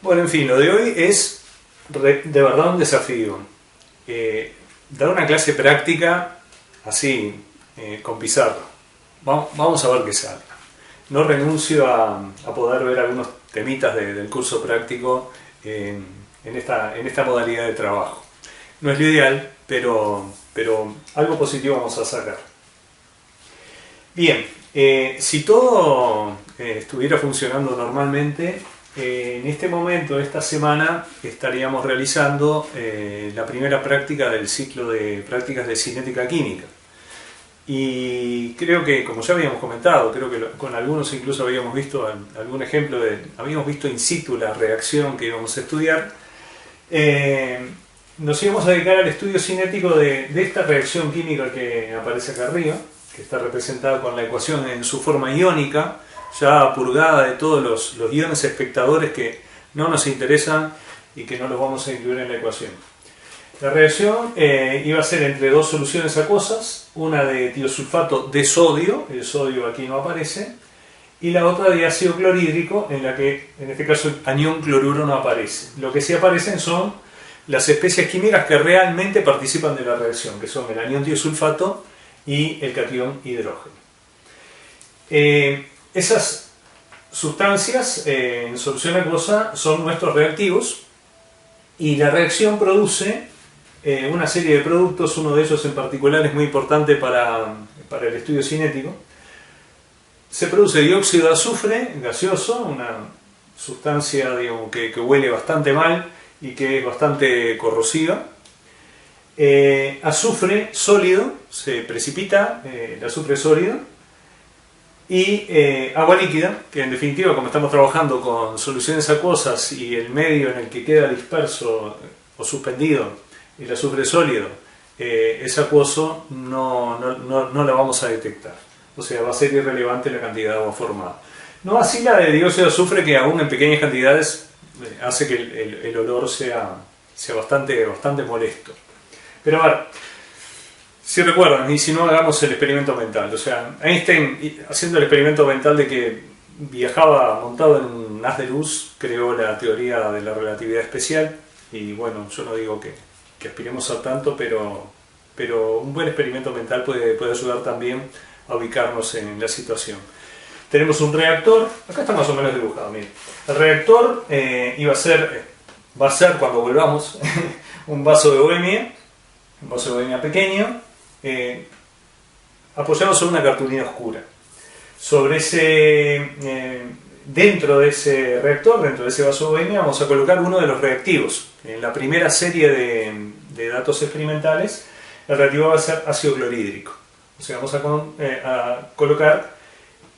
Bueno, en fin, lo de hoy es de verdad un desafío. Dar una clase práctica así, con pizarra. Vamos a ver qué sale. No renuncio a poder ver algunos temitas del curso práctico en esta modalidad de trabajo. No es lo ideal, pero algo positivo vamos a sacar. Bien, si todo estuviera funcionando normalmente, en este momento, esta semana, estaríamos realizando la primera práctica del ciclo de prácticas de cinética química. Y creo que, como ya habíamos comentado, creo que con algunos incluso habíamos visto algún ejemplo habíamos visto in situ la reacción que íbamos a estudiar. Nos íbamos a dedicar al estudio cinético de esta reacción química que aparece acá arriba, que está representada con la ecuación en su forma iónica, ya purgada de todos los iones espectadores que no nos interesan y que no los vamos a incluir en la ecuación. La reacción iba a ser entre dos soluciones acuosas, una de tiosulfato de sodio, el sodio aquí no aparece, y la otra de ácido clorhídrico, en la que en este caso el anión cloruro no aparece. Lo que sí aparecen son las especies químicas que realmente participan de la reacción, que son el anión tiosulfato y el catión hidrógeno. Esas sustancias en solución acuosa son nuestros reactivos y la reacción produce una serie de productos. Uno de ellos en particular es muy importante para el estudio cinético. Se produce dióxido de azufre gaseoso, una sustancia, digamos, que huele bastante mal y que es bastante corrosiva. Azufre sólido, se precipita el azufre sólido, y agua líquida, que en definitiva, como estamos trabajando con soluciones acuosas y el medio en el que queda disperso o suspendido el azufre sólido es acuoso, no la vamos a detectar. O sea, va a ser irrelevante la cantidad de agua formada. No así la de dióxido de azufre, que aún en pequeñas cantidades hace que el olor sea bastante molesto. Pero a ver, si recuerdan, y si no, hagamos el experimento mental. O sea, Einstein, haciendo el experimento mental de que viajaba montado en un haz de luz, creó la teoría de la relatividad especial. Y bueno, yo no digo que aspiremos a tanto, pero un buen experimento mental puede ayudar también a ubicarnos en la situación. Tenemos un reactor, acá está más o menos dibujado, miren. El reactor va a ser cuando volvamos un vaso de bohemia pequeño, apoyado sobre una cartulina oscura. Dentro de ese reactor, dentro de ese vaso de bohemia, vamos a colocar uno de los reactivos. En la primera serie de datos experimentales, el reactivo va a ser ácido clorhídrico. O sea, vamos a colocar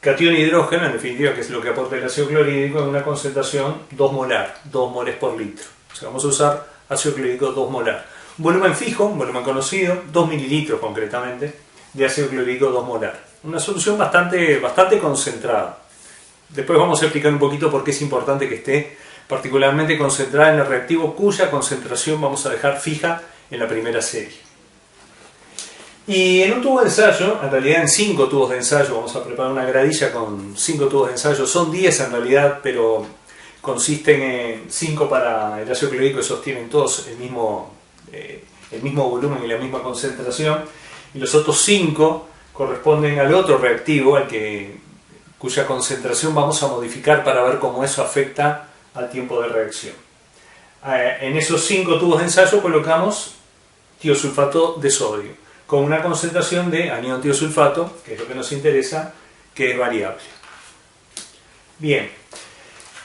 catión hidrógeno, en definitiva, que es lo que aporta el ácido clorhídrico, en una concentración 2 molar, 2 moles por litro. O sea, vamos a usar ácido clorhídrico 2 molar. Un volumen fijo, un volumen conocido, 2 mililitros concretamente, de ácido clorhídrico 2 molar. Una solución bastante concentrada. Después vamos a explicar un poquito por qué es importante que esté particularmente concentrada en el reactivo, cuya concentración vamos a dejar fija en la primera serie. Y en un tubo de ensayo, en realidad en 5 tubos de ensayo, vamos a preparar una gradilla con 5 tubos de ensayo. Son 10 en realidad, pero consisten en 5 para el ácido clorhídrico, que sostienen todos el mismo volumen y la misma concentración, y los otros 5 corresponden al otro reactivo, cuya concentración vamos a modificar para ver cómo eso afecta al tiempo de reacción. En esos 5 tubos de ensayo colocamos tiosulfato de sodio, con una concentración de anión tiosulfato, que es lo que nos interesa, que es variable. Bien,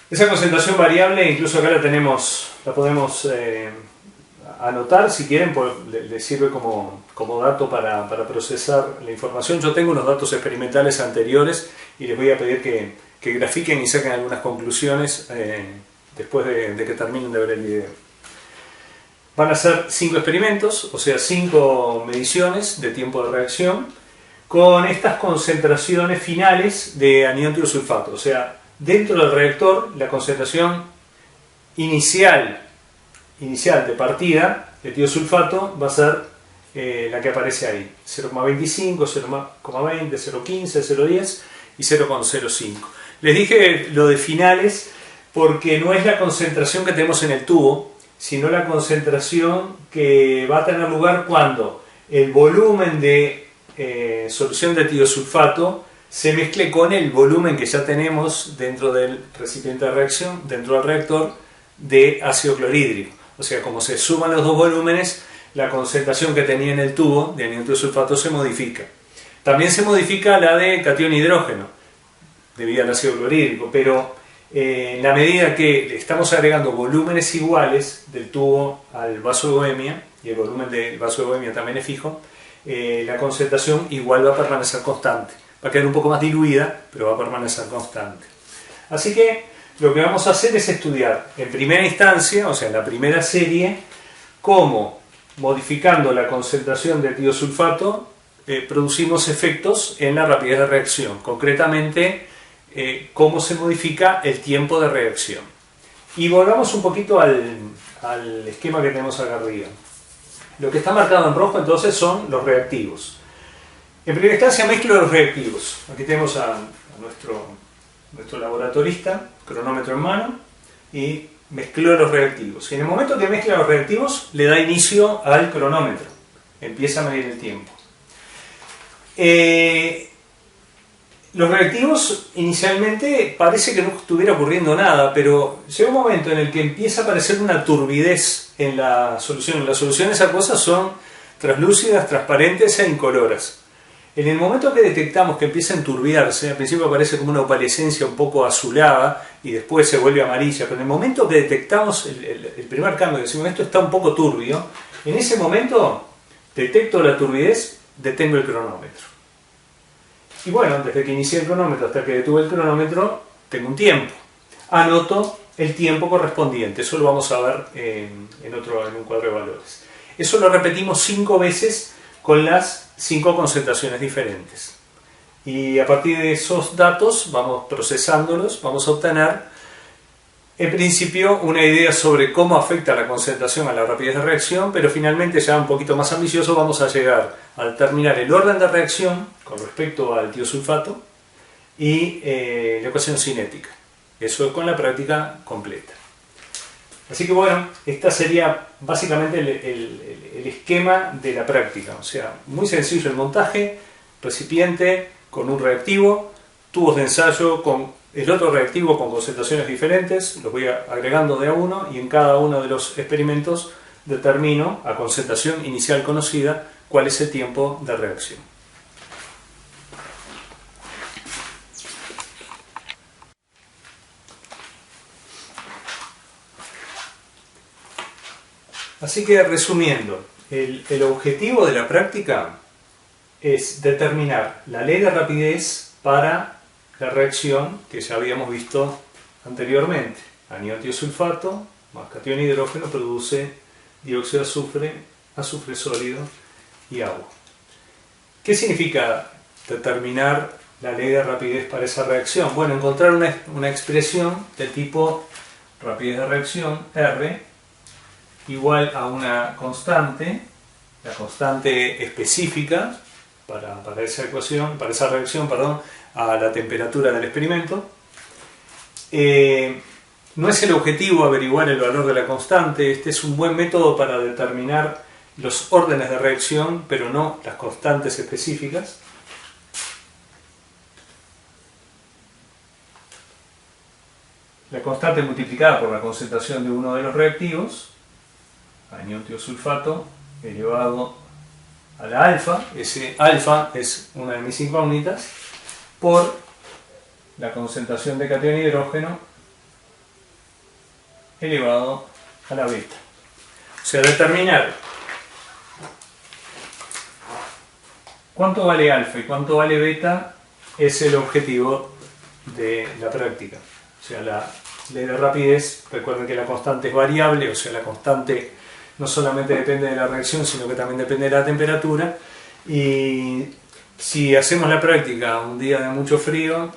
esa concentración variable, incluso acá la podemos anotar, si quieren, les sirve como dato para procesar la información. Yo tengo unos datos experimentales anteriores y les voy a pedir que grafiquen y saquen algunas conclusiones después de que terminen de ver el video. Van a ser 5 experimentos, o sea, 5 mediciones de tiempo de reacción con estas concentraciones finales de anión tiosulfato. O sea, dentro del reactor, la concentración inicial de partida de tiosulfato va a ser la que aparece ahí: 0,25, 0,20, 0,15, 0,10 y 0,05. Les dije lo de finales porque no es la concentración que tenemos en el tubo, sino la concentración que va a tener lugar cuando el volumen de solución de tiosulfato se mezcle con el volumen que ya tenemos dentro del recipiente de reacción, dentro del reactor, de ácido clorhídrico. O sea, como se suman los dos volúmenes, la concentración que tenía en el tubo de anión tiosulfato se modifica. También se modifica la de catión hidrógeno, debido al ácido clorhídrico, pero en la medida que estamos agregando volúmenes iguales del tubo al vaso de Bohemia, y el volumen del vaso de Bohemia también es fijo, la concentración igual va a permanecer constante. Va a quedar un poco más diluida, pero va a permanecer constante. Así que lo que vamos a hacer es estudiar en primera instancia, o sea en la primera serie, cómo modificando la concentración de tiosulfato producimos efectos en la rapidez de reacción. Concretamente, cómo se modifica el tiempo de reacción. Y volvamos un poquito al esquema que tenemos acá arriba. Lo que está marcado en rojo entonces son los reactivos. En primera instancia mezclo los reactivos. Aquí tenemos a nuestro laboratorista, cronómetro en mano, y mezcló los reactivos. Y en el momento que mezcla los reactivos le da inicio al cronómetro. Empieza a medir el tiempo. Los reactivos inicialmente parece que no estuviera ocurriendo nada, pero llega un momento en el que empieza a aparecer una turbidez en la solución. Las soluciones acuosas son translúcidas, transparentes e incoloras. En el momento que detectamos que empieza a enturbiarse, al principio aparece como una opalescencia un poco azulada y después se vuelve amarilla, pero en el momento que detectamos el primer cambio, que decimos esto está un poco turbio, en ese momento detecto la turbidez, detengo el cronómetro. Y bueno, desde que inicié el cronómetro hasta que detuve el cronómetro, tengo un tiempo. Anoto el tiempo correspondiente, eso lo vamos a ver en un cuadro de valores. Eso lo repetimos 5 veces con las 5 concentraciones diferentes. Y a partir de esos datos, vamos procesándolos, vamos a obtener en principio una idea sobre cómo afecta la concentración a la rapidez de reacción, pero finalmente, ya un poquito más ambicioso, vamos a llegar a determinar el orden de reacción con respecto al tiosulfato y la ecuación cinética. Eso es con la práctica completa. Así que bueno, esta sería básicamente el esquema de la práctica. O sea, muy sencillo el montaje, recipiente con un reactivo, tubos de ensayo con el otro reactivo con concentraciones diferentes, los voy agregando de a uno y en cada uno de los experimentos determino a concentración inicial conocida cuál es el tiempo de reacción. Así que resumiendo, el objetivo de la práctica es determinar la ley de rapidez para la reacción que ya habíamos visto anteriormente. Anión tiosulfato más catión hidrógeno produce dióxido de azufre, azufre sólido y agua. ¿Qué significa determinar la ley de rapidez para esa reacción? Bueno, encontrar una expresión de tipo rapidez de reacción R igual a una constante, la constante específica para esa ecuación, para esa reacción, perdón, a la temperatura del experimento. No es el objetivo averiguar el valor de la constante, este es un buen método para determinar los órdenes de reacción, pero no las constantes específicas. La constante multiplicada por la concentración de uno de los reactivos, anión tiosulfato elevado a la alfa, ese alfa es una de mis incógnitas, por la concentración de catión hidrógeno elevado a la beta. O sea, determinar cuánto vale alfa y cuánto vale beta es el objetivo de la práctica. O sea, la ley de rapidez, recuerden que la constante es variable, o sea, la constante no solamente depende de la reacción, sino que también depende de la temperatura. Y si hacemos la práctica un día de mucho frío,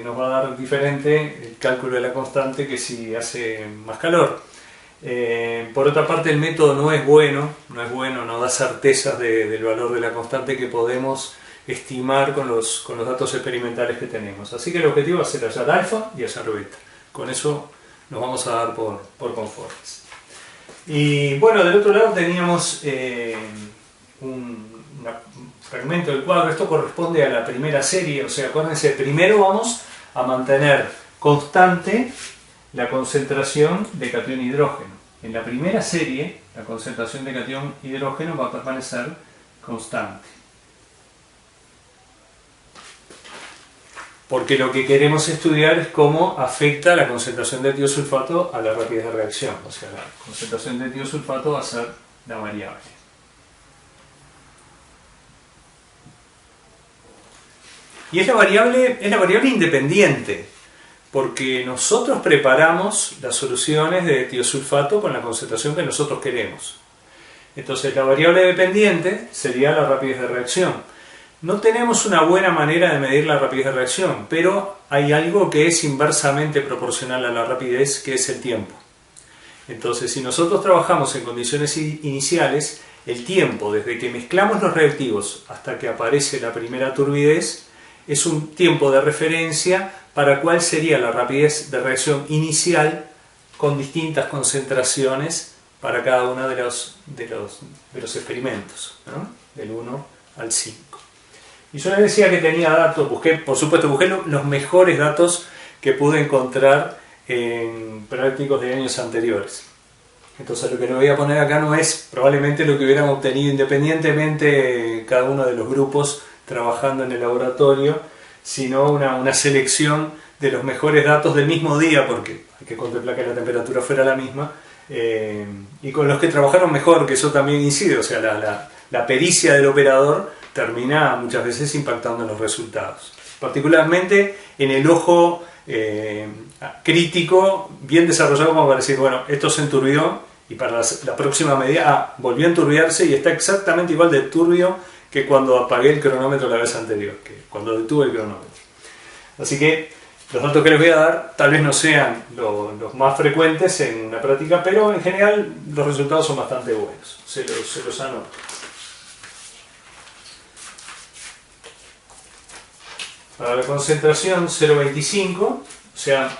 nos va a dar diferente el cálculo de la constante que si hace más calor. Por otra parte, el método no es bueno, no da certezas del valor de la constante que podemos estimar con los datos experimentales que tenemos. Así que el objetivo va a ser hallar alfa y hallar beta. Con eso nos vamos a dar por conformes. Y bueno, del otro lado teníamos un fragmento del cuadro. Esto corresponde a la primera serie, o sea, acuérdense, primero vamos a mantener constante la concentración de catión hidrógeno. En la primera serie, la concentración de catión hidrógeno va a permanecer constante. Porque lo que queremos estudiar es cómo afecta la concentración de tiosulfato a la rapidez de reacción. O sea, la concentración de tiosulfato va a ser la variable. Y es la variable independiente, porque nosotros preparamos las soluciones de tiosulfato con la concentración que nosotros queremos. Entonces la variable dependiente sería la rapidez de reacción. No tenemos una buena manera de medir la rapidez de reacción, pero hay algo que es inversamente proporcional a la rapidez, que es el tiempo. Entonces, si nosotros trabajamos en condiciones iniciales, el tiempo desde que mezclamos los reactivos hasta que aparece la primera turbidez es un tiempo de referencia para cuál sería la rapidez de reacción inicial con distintas concentraciones para cada uno de los experimentos, ¿no? Del 1 al 5. Y yo les decía que tenía datos, busqué los mejores datos que pude encontrar en prácticos de años anteriores. Entonces lo que les voy a poner acá no es probablemente lo que hubieran obtenido independientemente cada uno de los grupos trabajando en el laboratorio, sino una selección de los mejores datos del mismo día, porque hay que contemplar que la temperatura fuera la misma, y con los que trabajaron mejor, que eso también incide, o sea, la pericia del operador termina muchas veces impactando en los resultados. Particularmente en el ojo crítico, bien desarrollado como para decir, bueno, esto se enturbió y para la próxima medida volvió a enturbiarse y está exactamente igual de turbio que cuando apagué el cronómetro la vez anterior, que cuando detuve el cronómetro. Así que los datos que les voy a dar tal vez no sean los más frecuentes en una práctica, pero en general los resultados son bastante buenos. Se los anoto. Para la concentración 0,25, o sea,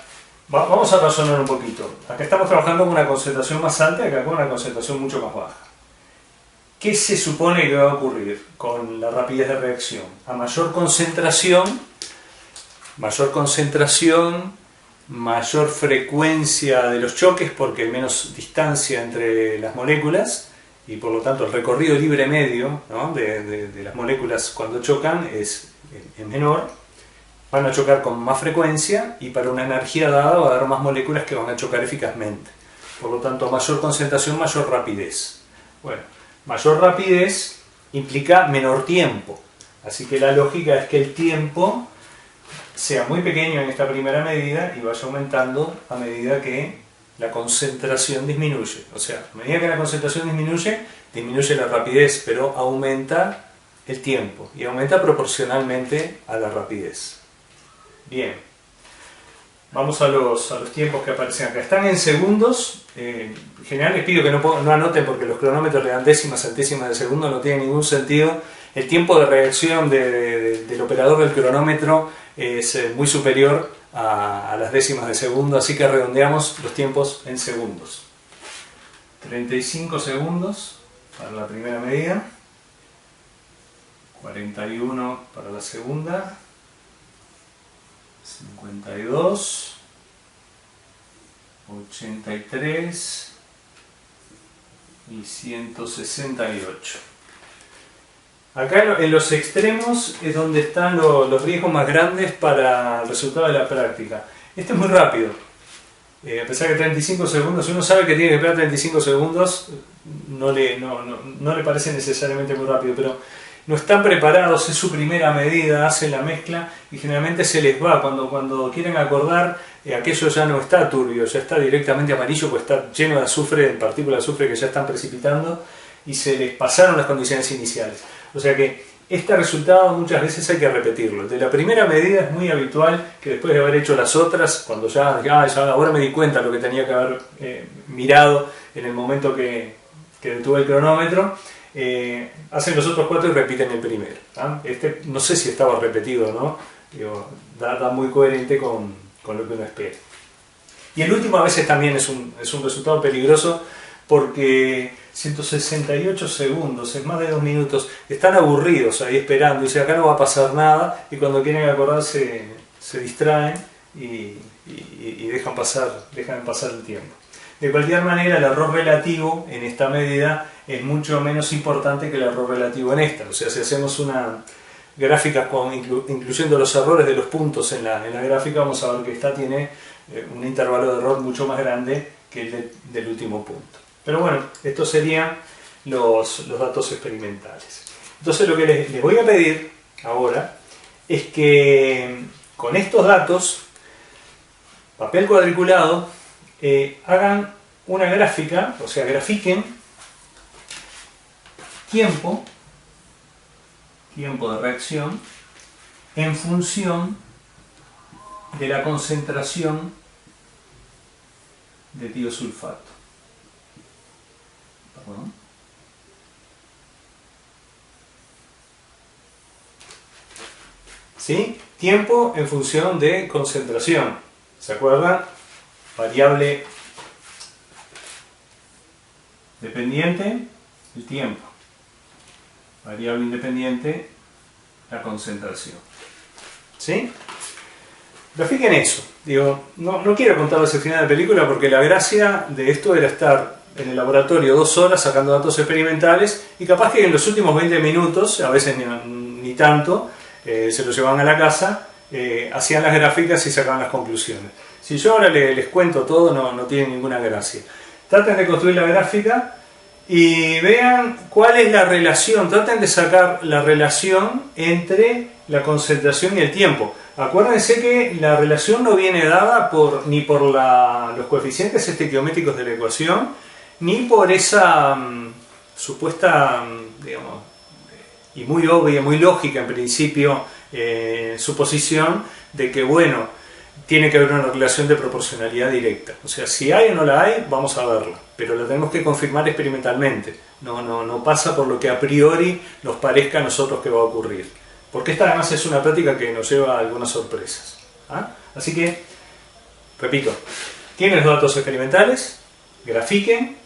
vamos a razonar un poquito. Acá estamos trabajando con una concentración más alta y acá con una concentración mucho más baja. ¿Qué se supone que va a ocurrir con la rapidez de reacción? A mayor concentración, mayor frecuencia de los choques porque hay menos distancia entre las moléculas y por lo tanto el recorrido libre medio, ¿no?, de las moléculas cuando chocan es menor. Van a chocar con más frecuencia y para una energía dada va a haber más moléculas que van a chocar eficazmente. Por lo tanto, mayor concentración, mayor rapidez. Bueno, mayor rapidez implica menor tiempo. Así que la lógica es que el tiempo sea muy pequeño en esta primera medida y vaya aumentando a medida que la concentración disminuye. O sea, a medida que la concentración disminuye la rapidez, pero aumenta el tiempo y aumenta proporcionalmente a la rapidez. Bien, vamos a los tiempos que aparecen acá. Están en segundos. En general les pido que no anoten porque los cronómetros le dan décimas, centésimas de segundo, no tiene ningún sentido. El tiempo de reacción del operador del cronómetro es muy superior a las décimas de segundo, así que redondeamos los tiempos en segundos. 35 segundos para la primera medida, 41 para la segunda, 52, 83 y 168. Acá en los extremos es donde están los riesgos más grandes para el resultado de la práctica. Este es muy rápido. A pesar de 35 segundos, si uno sabe que tiene que esperar 35 segundos, no le parece necesariamente muy rápido, pero no están preparados, es su primera medida, hacen la mezcla y generalmente se les va. Cuando quieren acordar, aquello ya no está turbio, ya está directamente amarillo, pues está lleno de azufre, de partículas de azufre que ya están precipitando y se les pasaron las condiciones iniciales. O sea que este resultado muchas veces hay que repetirlo. De la primera medida es muy habitual que después de haber hecho las otras, cuando ya ahora me di cuenta lo que tenía que haber mirado en el momento que detuve el cronómetro, hacen los otros 4 y repiten el primero. Este no sé si estaba repetido o no, da muy coherente con lo que uno espera. Y el último a veces también es un resultado peligroso porque 168 segundos, en más de 2 minutos, están aburridos ahí esperando, y dicen acá no va a pasar nada, y cuando quieren acordarse se distraen y dejan pasar el tiempo. De cualquier manera, el error relativo en esta medida es mucho menos importante que el error relativo en esta. O sea, si hacemos una gráfica incluyendo los errores de los puntos en la gráfica, vamos a ver que esta tiene un intervalo de error mucho más grande que el del último punto. Pero bueno, estos serían los datos experimentales. Entonces lo que les voy a pedir ahora es que con estos datos, papel cuadriculado, hagan una gráfica, o sea, grafiquen tiempo de reacción en función de la concentración de tiosulfato. Perdón. ¿Sí? Tiempo en función de concentración. ¿Se acuerdan? Variable dependiente, el tiempo. Variable independiente, la concentración. ¿Sí? Grafiquen eso. Digo, no quiero contarles el final de la película porque la gracia de esto era estar en el laboratorio 2 horas sacando datos experimentales y capaz que en los últimos 20 minutos, a veces ni tanto, se los llevaban a la casa, hacían las gráficas y sacaban las conclusiones. Si yo ahora les cuento todo, no tiene ninguna gracia. Traten de construir la gráfica y vean cuál es la relación, traten de sacar la relación entre la concentración y el tiempo. Acuérdense que la relación no viene dada ni por los coeficientes estequiométricos de la ecuación, ni por esa supuesta, digamos, y muy obvia, muy lógica en principio, suposición de que, bueno, tiene que haber una relación de proporcionalidad directa. O sea, si hay o no la hay, vamos a verla, pero la tenemos que confirmar experimentalmente. No pasa por lo que a priori nos parezca a nosotros que va a ocurrir. Porque esta además es una práctica que nos lleva a algunas sorpresas. ¿Ah? Así que, repito, tienen los datos experimentales, grafiquen,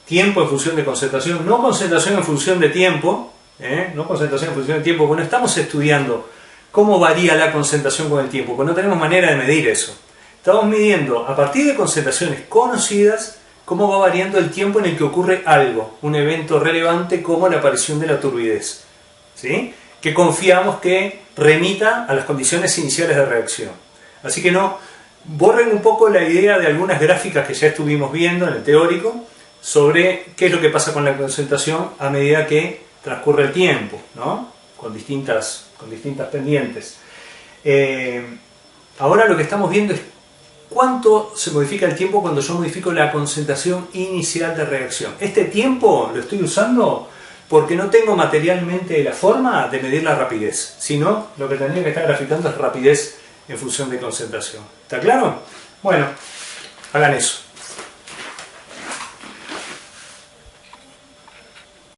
tiempo en función de concentración, no concentración en función de tiempo, no concentración en función de tiempo, porque no estamos estudiando cómo varía la concentración con el tiempo, porque no tenemos manera de medir eso. Estamos midiendo a partir de concentraciones conocidas cómo va variando el tiempo en el que ocurre algo, un evento relevante como la aparición de la turbidez, ¿sí? Que confiamos que remita a las condiciones iniciales de reacción. Así que no borren un poco la idea de algunas gráficas que ya estuvimos viendo en el teórico sobre qué es lo que pasa con la concentración a medida que transcurre el tiempo, ¿no? Con distintas pendientes. Ahora lo que estamos viendo es cuánto se modifica el tiempo cuando yo modifico la concentración inicial de reacción. Este tiempo lo estoy usando porque no tengo materialmente la forma de medir la rapidez, sino lo que tendría que estar graficando es rapidez en función de concentración. ¿Está claro? Bueno, hagan eso.